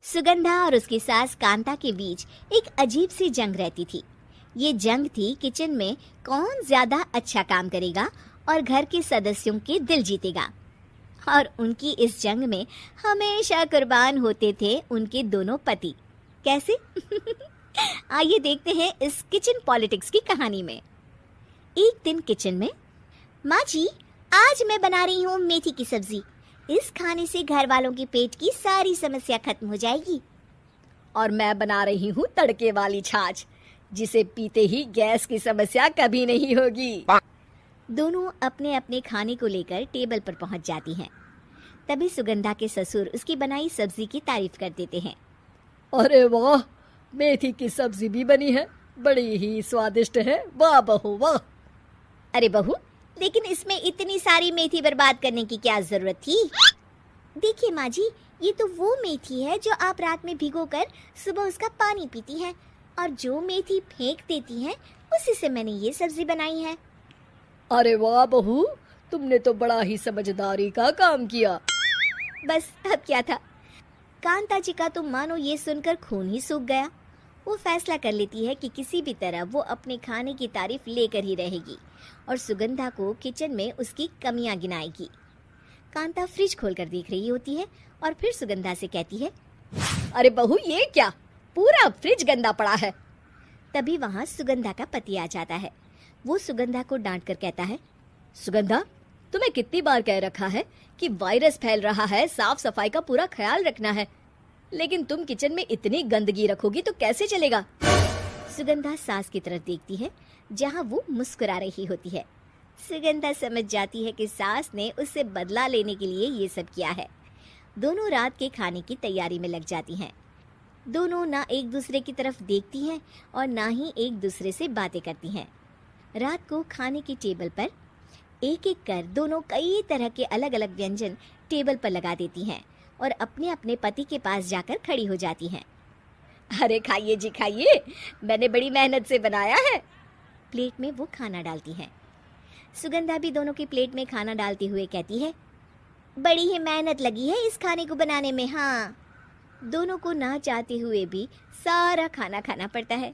सुगंधा और उसकी सास कांता के बीच एक अजीब सी जंग रहती थी। ये जंग थी किचन में कौन ज्यादा अच्छा काम करेगा और घर के सदस्यों के दिल जीतेगा। और उनकी इस जंग में हमेशा कुर्बान होते थे उनके दोनों पति। कैसे? आइए देखते हैं इस किचन पॉलिटिक्स की कहानी में। एक दिन किचन में, माँ जी, आज मैं बना रही हूँ मेथी की सब्जी। इस खाने से घर वालों के पेट की सारी समस्या खत्म हो जाएगी। और मैं बना रही हूँ तड़के वाली छाछ, जिसे पीते ही गैस की समस्या कभी नहीं होगी। दोनों अपने अपने खाने को लेकर टेबल पर पहुंच जाती हैं। तभी सुगंधा के ससुर उसकी बनाई सब्जी की तारीफ कर देते हैं। अरे वाह, मेथी की सब्जी भी बनी है, बड़ी ही स्वादिष्ट है। वाह बहू वाह। अरे बहू, लेकिन इसमें इतनी सारी मेथी बर्बाद करने की क्या जरूरत थी? देखिए माँ जी, ये तो वो मेथी है जो आप रात में भिगोकर सुबह उसका पानी पीती हैं, और जो मेथी फेंक देती हैं उसी से मैंने ये सब्जी बनाई है। अरे वाह बहू, तुमने तो बड़ा ही समझदारी का काम किया। बस अब क्या था, कांता जी का तो मानो ये सुनकर खून ही सूख गया। वो फैसला कर लेती है कि किसी भी तरह वो अपने खाने की तारीफ लेकर ही रहेगी और सुगंधा को किचन में उसकी कमियां गिनाएगी। कांता फ्रिज खोलकर देख रही होती है और फिर सुगंधा से कहती है, अरे बहू, ये क्या, पूरा फ्रिज गंदा पड़ा है। तभी वहाँ सुगंधा का पति आ जाता है। वो सुगंधा को डांट कर कहता है, सुगंधा, तुम्हें कितनी बार कह रखा है कि वायरस फैल रहा है, साफ सफाई का पूरा ख्याल रखना है, लेकिन तुम किचन में इतनी गंदगी रखोगी तो कैसे चलेगा। सुगंधा सास की तरफ देखती है जहाँ वो मुस्कुरा रही होती है। सुगंधा समझ जाती है कि सास ने उससे बदला लेने के लिए ये सब किया है। दोनों रात के खाने की तैयारी में लग जाती हैं। दोनों ना एक दूसरे की तरफ देखती हैं और ना ही एक दूसरे से बातें करती हैं। रात को खाने की टेबल पर एक एक कर दोनों कई तरह के अलग अलग व्यंजन टेबल पर लगा देती हैं और अपने अपने पति के पास जाकर खड़ी हो जाती हैं। अरे खाइए जी खाइए, मैंने बड़ी मेहनत से बनाया है। प्लेट में वो खाना डालती हैं। सुगंधा भी दोनों की प्लेट में खाना डालते हुए कहती है, बड़ी ही मेहनत लगी है इस खाने को बनाने में। हाँ, दोनों को ना चाहते हुए भी सारा खाना खाना पड़ता है।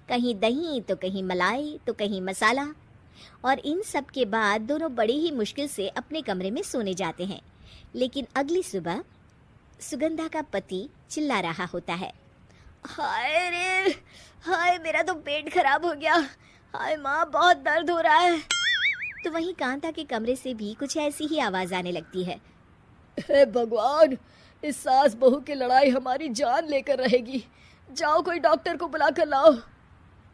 कहीं दही तो कहीं मलाई तो कहीं मसाला। और इन सब के बाद दोनों बड़ी ही मुश्किल से अपने कमरे में सोने जाते हैं। लेकिन अगली सुबह सुगंधा का पति चिल्ला रहा होता है, हाय रे, हाय मेरा तो पेट खराब हो गया, हाय माँ बहुत दर्द हो रहा है। तो वहीं कांता के कमरे से भी कुछ ऐसी ही आवाज आने लगती है। हे भगवान, इस सास बहू की लड़ाई हमारी जान लेकर रहेगी। जाओ कोई डॉक्टर को बुला कर लाओ।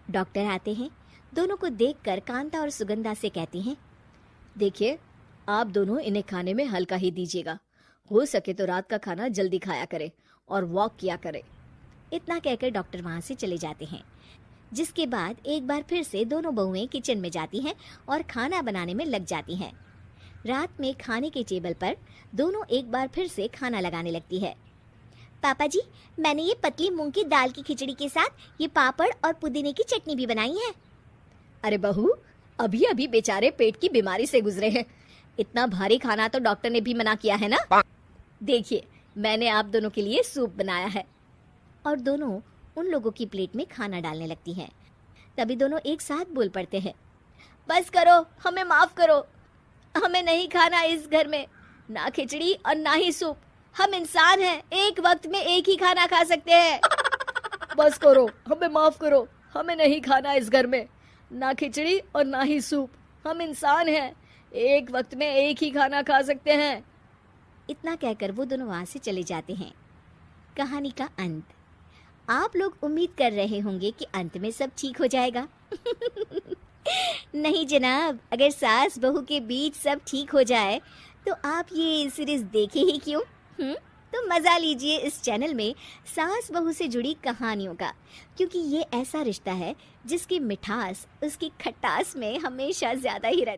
डॉक्टर आते हैं। दोनों को देखकर कांता और सुगंधा से कहती हैं, देखिए, आप दोनों इन्हें खाने में हल्का ही दीजिएगा। हो सके तो रात का खाना जल्दी खाया करे और वॉक किया करे। इतना कहकर डॉक्टर वहां से चले जाते हैं। जिसके बाद एक बार फिर से दोनों बहुएं किचन में जाती हैं और खाना बनाने में लग जाती हैं। रात में खाने के टेबल पर दोनों एक बार फिर से खाना लगाने लगती है। पापा जी, मैंने ये पतली मूंग की दाल की खिचड़ी के साथ ये पापड़ और पुदीने की चटनी भी बनाई है। अरे बहू, अभी अभी बेचारे पेट की बीमारी से गुजरे हैं, इतना भारी खाना तो डॉक्टर ने भी मना किया है ना। देखिए, मैंने आप दोनों के लिए सूप बनाया है। और दोनों उन लोगों की प्लेट में खाना डालने लगती हैं। तभी दोनों एक साथ बोल पड़ते हैं, बस करो, हमें माफ करो, हमें नहीं खाना इस घर में, ना खिचड़ी और ना ही सूप। हम इंसान हैं, एक वक्त में एक ही खाना खा सकते हैं। बस करो, हमें माफ करो, हमें नहीं खाना इस घर में, ना खिचड़ी और ना ही सूप। हम इंसान हैं, एक वक्त में एक ही खाना खा सकते हैं। इतना कहकर वो दोनों वहां से चले जाते हैं। कहानी का अंत। आप लोग उम्मीद कर रहे होंगे कि अंत में सब ठीक हो जाएगा। नहीं जनाब, अगर सास बहू के बीच सब ठीक हो जाए तो आप ये सीरीज देखे ही क्यों? तो मज़ा लीजिए इस चैनल में सास बहू से जुड़ी कहानियों का, क्योंकि ये ऐसा रिश्ता है जिसकी मिठास उसकी खटास में हमेशा ज़्यादा ही रहती है।